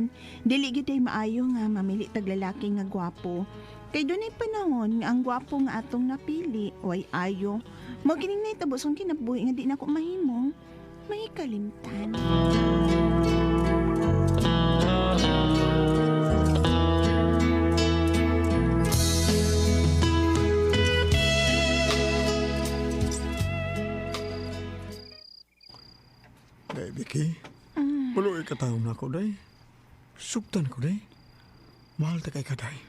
panahon, dili gyud ay maayo nga mamili tag lalaki nga gwapo. Kay dunay panahon nga ang gwapo nga atong napili, way ayo. Mao kining nahitabo sang kinabuhi nga di na ko mahimo. May kalimtan. Day, Vicky. Pulo ikataon na ako, day. Sugtan ko, day. Mahal ta kay ka, day.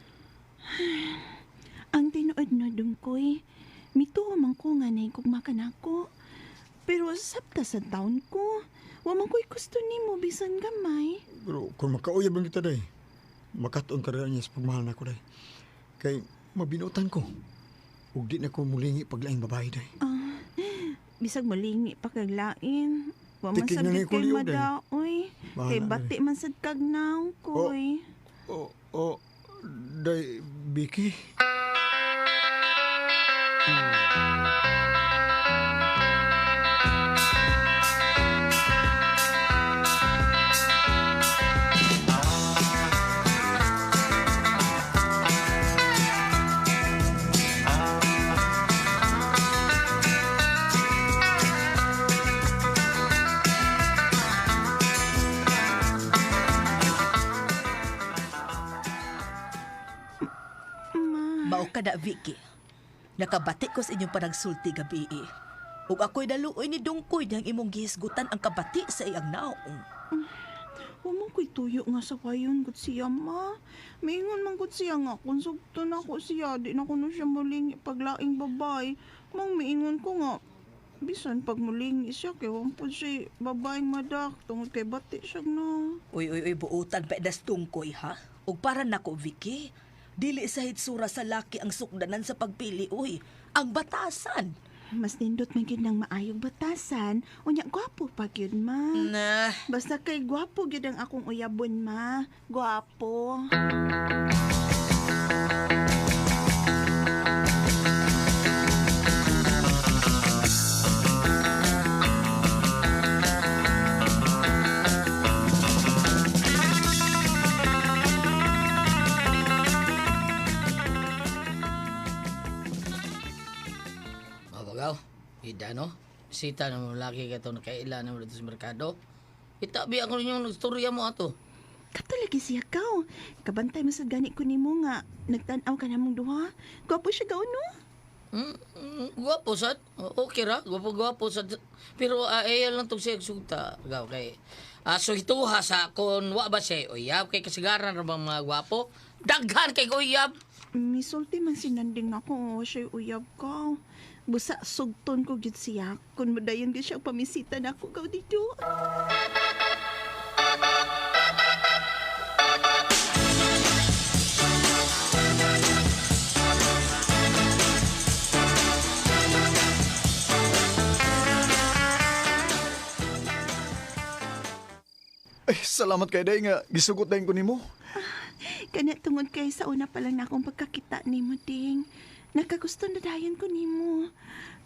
Ang tinuod no dungkoy, mituwa man ko nga naigugma ka nako. Pero sabta sa taon ko, wa man ko'y gusto nimo bisan gamay. Pero kung makauyab lang kita, day, makatuon ka rin niya sa pagmahal na ko, day. Kay mabinutan ko. Ug di na ko mulingi paglaing babae, day. Bisag molingi pa kag lain. Wa man Tiking na sabit nga kay kuliw, madaoy. Bahala, Kay day. bati man sad kag naong koy. Oh, day, Vicky. Mao ka na, Vicky. Nakabati ko sa inyong panagsulti gabi eh. Ug ako'y daluoy ni Dungkoy niyang imong gihisgutan ang kabati sa iyang naong. Wa man ko'y tuyo nga sa wayon gud siya ma. Maingon man gud siya nga kung sugton ako siya, di na kuno siya mulingi paglaing babay. Mang maingon ko nga bisan pag mulingi siya kay wa po siya babaeng madak tungod kay bati siya na. Uy, buutan pa edas Dungkoy ha? Ug para nako, Vicky, dili sa hitsura sa laki ang sukdanan sa pagpili, uy. Ang batasan. Mas nindot man gyud ng maayong batasan, unya gwapo pa gyud ma. Na, Basta kay gwapo gyud ang akong uyabon ma. Gwapo. Mabagaw, ida no? Sita na mo laki ka ito nakaila na mo dito sa merkado. Itabi ako ninyong nagstorya mo ato. Katulagi siya kao. Kabantay mo sa gani ko nimo nga nagtan-aw ka namong duha. Gwapo siya gao no? Gwapo sad. Okay ra, gwapo sad. Pero ayan lang itong siya sugta. Gaw kay. So ito ha sa kung wa ba siya uyab kay kasigaran ra bang mga gwapo. Daghan kay uyab. Misulti man sinanding nako siya uyab ka. Busa sugton ko gyud siya. Kun madayon gyud siya pamisita nako gaw dito. Ay, salamat kay day nga. Gisugot dahin ko nimo. Kana tungod kay sa una pa lang na akong pagkakita nimo ding. Nakagusto na dayon ko nimo.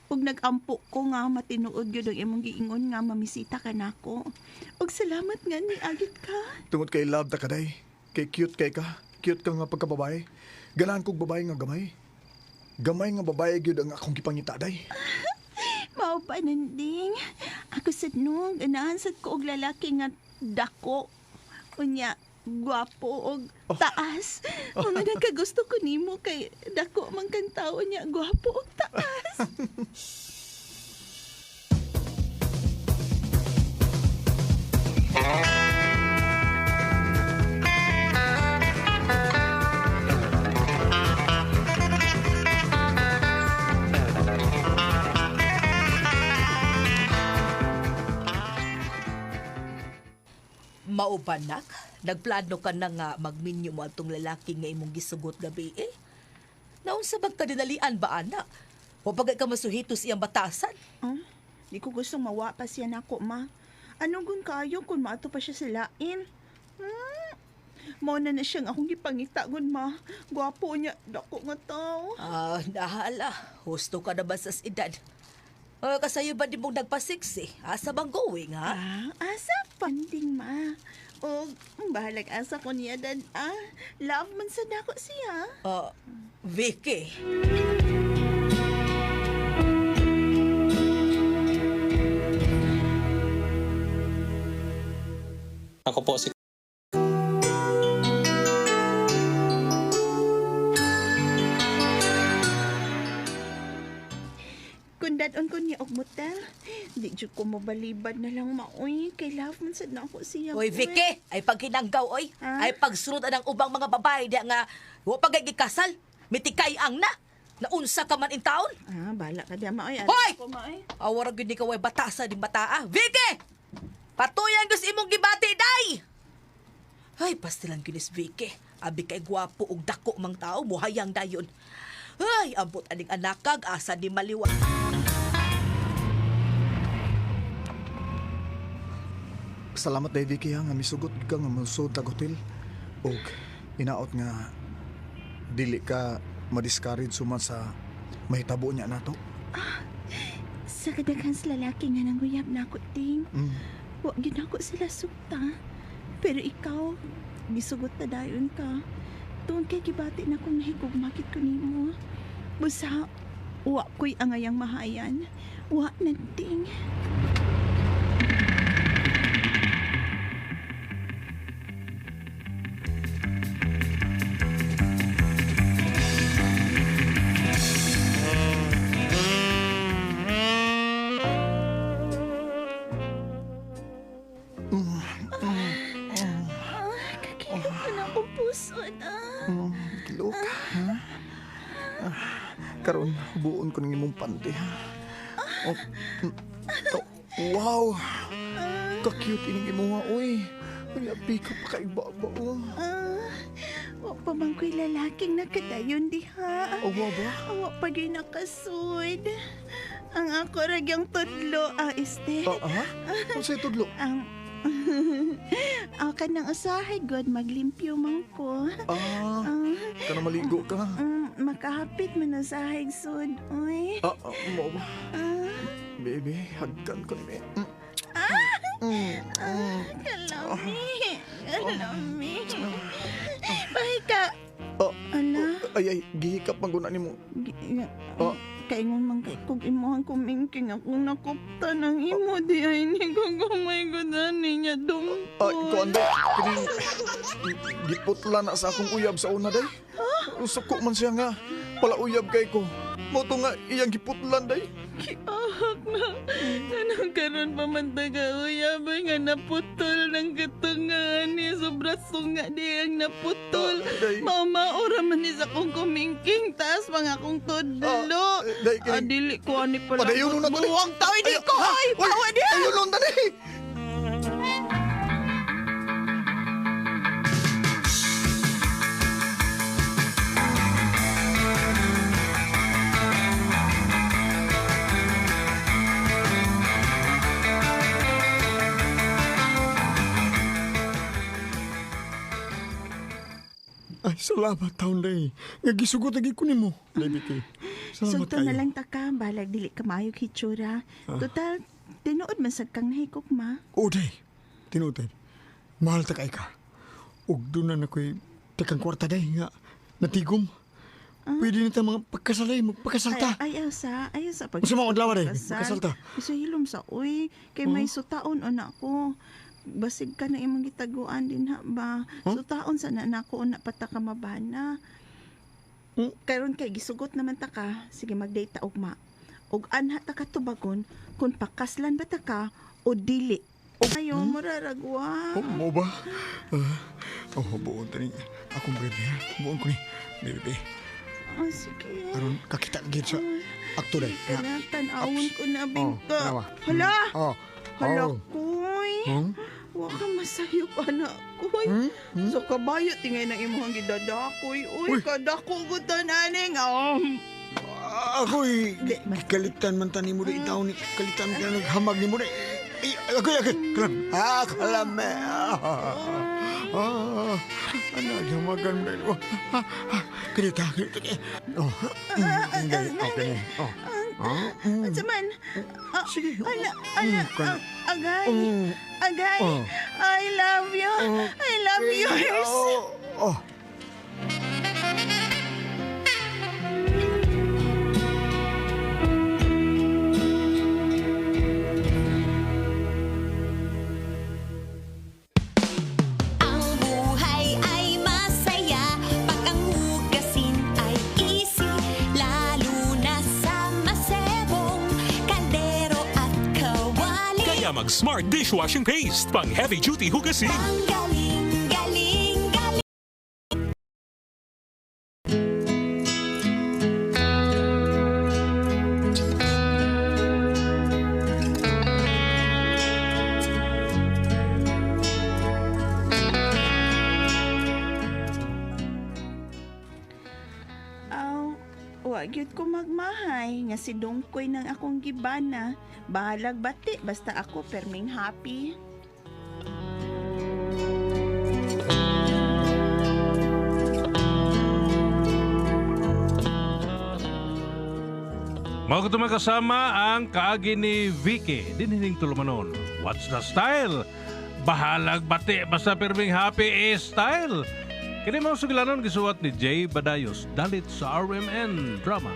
Ug nagampo ko nga matinuod gyud ang imong giingon nga mamisita ka nako. Ug salamat nga ni agit ka. Tungod kay love ta ka, day. Kay cute kay ka. Cute ka nga pagkababae. Ganahan kong babae nga gamay. Gamay nga babae gyud ang akong gipangita, day. Mao pa nanding. Ako sad no, ganahan sad ko og lalaki nga dako. Unya, gwapo og taas. Mga nagkagusto ko nimo kay dako man kang tao niya, gwapo og taas. maubanak, nagplano ka na nga magminyo mo atong lalaki nga imong gisugot gabi eh. Naon sa bagkadinalian ba, anak? O pagay ka masuhitos iyang batasan? Di ko gustong mawa pa siya nako, ma. Anong gun kayo kung maato pa siya sa lain? Mao na siyang akong gipangita gun, ma. Gwapo niya, dako nga tao. Nahala. Husto ka na ba sa edad? Kasayo ba di mong nagpasiksi? Asa bang going, ha? Asa panding ma. O, bahalag asa ko niya dad love man sa dako siya. Vicky. Ako po si Kung dadon ko niya og motel, di jud ko mabalibad na lang maoy kay love man sad na ako siya. Oy, Vicky, ay pagkinanggaw, oy. Ah? Ay pagsunod ang ubang mga babae diya nga wa pa kay gikasal. Mitikay ang na. Naunsa ka man in taon. Bala ka diya maoy. Hoy! Ko maoy. Awara gyud ni ka way batasa di bataa. Vicky! Patuyan gusto imong gibati day. Ay, pastilan kinis Vicky. Abi kay gwapo ug dako mang tao muhayang dayon. Ay, ambot aning anakag asa di maliwa. Salamat day Vicky ha, nga misugot ka nga musod tag hotel. Og inaot nga dili ka ma-discourage suman sa mahitabo niya nato. Sa kadaghan sa lalaki nga nanguyab na ako, ting. Mm. Wa gyud ako sila sukta. Pero ikaw, gisugot na dayon ka. Tuon kay gibati na kong nahigugmakit ko nimo. Busa, wa ko'y angayang mahayan. Wa na, ting. Kakilok ko na akong puso na. Kilok ha. Karon buon ko ng imong pante ha. Oh, wow. Ka-cute ining imo ha, oy. Ay, abi ka pa kay baba oh. Wa pa bang ko'y lalaking nakadayon diha. Oh, wow ba? Wa pa gyud nakasud. Ang ako ragyang tudlo, este. Ha? Kung sa'yo tudlo? Ang ako ka nang usahay god maglimpyo man ko. Kana maligo ka. Makahapit man na sa sud. Oy. Mo ba? Baby, hagkan ko ni. Kalami. Bahay ka. Ala. Ay, gihikap man guna nimo. Kaingon man kay kog imuhang kumingking ako nakupta ng imo di ay ni kong kumay ko niya dumpot. Ikaw anday, kining giputla na sa akong uyab sa una day. Suko man siya nga, pala uyab kay ko. Moto nga iyang giputlan day. Kiahak na. Anong karon pa man taga-uyab nga naputol ng katungan ni sobraso nga di ang naputol. Day. Maura man ni sa kong kumingking taas mga akong tudlo. Day, kining... Dili ko ani pala. Padayon na tali. Buwang tao, di ko. Ay, bawa di. Ayun nun tali. Ay, salamat taon day. Nga gisugot lagi ko nimo. Day, Vicky. Salamat Sugto na kayo. lang taka, balag dili ka maayog hitsura. Total, tinuod man sad kang nahikok ma. O, day. Tinutin. Mahal ta kay ka. Ug doon na ako'y takang kwarta day nga natigom. Pwede na tayo mga pagkasalay, magpakasalta. Ayaw sa pag... Gusto mo adlaw day, magkasalta. Gusto hilom sa uy, kay may sutaon o na ko. Basig ka na imong gitaguan din ha ba? Sutaon sa na ko na pata ka mabana. Karon kay gisugot naman ta ka, sige mag-date ta ugma. Ug anha ta ka tubagon kung pakaslan ba ta ka o dili. O ayo mararagwa. Mo ba? Buon tani. Akong bebe ha. Buon ko ni. Bebe. Sige. Aron kakita gid sa akto day. Tanawon ko na bingka. nawa. Hala! Oh. Hala, kuy. Wa ka masayop, anak koy. So kabayo tingay ng imong gidadakoy. Uy, kadako ko tananing. Ako'y kalitan man tani mo day itaw ni kalitan ka naghamag ni mo day. Ako'y kalam. Kalam. Hamagan mo day. Kalita. Okay. Saman. Sige. Agay. Mm. Agay. Oh. I love you. I love you. Oh. Ang buhay ay masaya pag ang hugasin ay easy, lalo na sa masebong kaldero at kawali. Kaya mag-Smart Dishwashing Paste, pang heavy-duty hugasin. Ang galing, galing, galing. Wag yun ko magmahay nga si Dungkoy ng akong gibana. Bahalag bati basta ako perming happy. Mao ko kasama ang kaagi ni Vicky dinhining tulumanon. What's the style? Bahalag bati basta perming happy is style. Kini mao sugilanon gisuwat ni Jay Badayos dalit sa RMN Drama.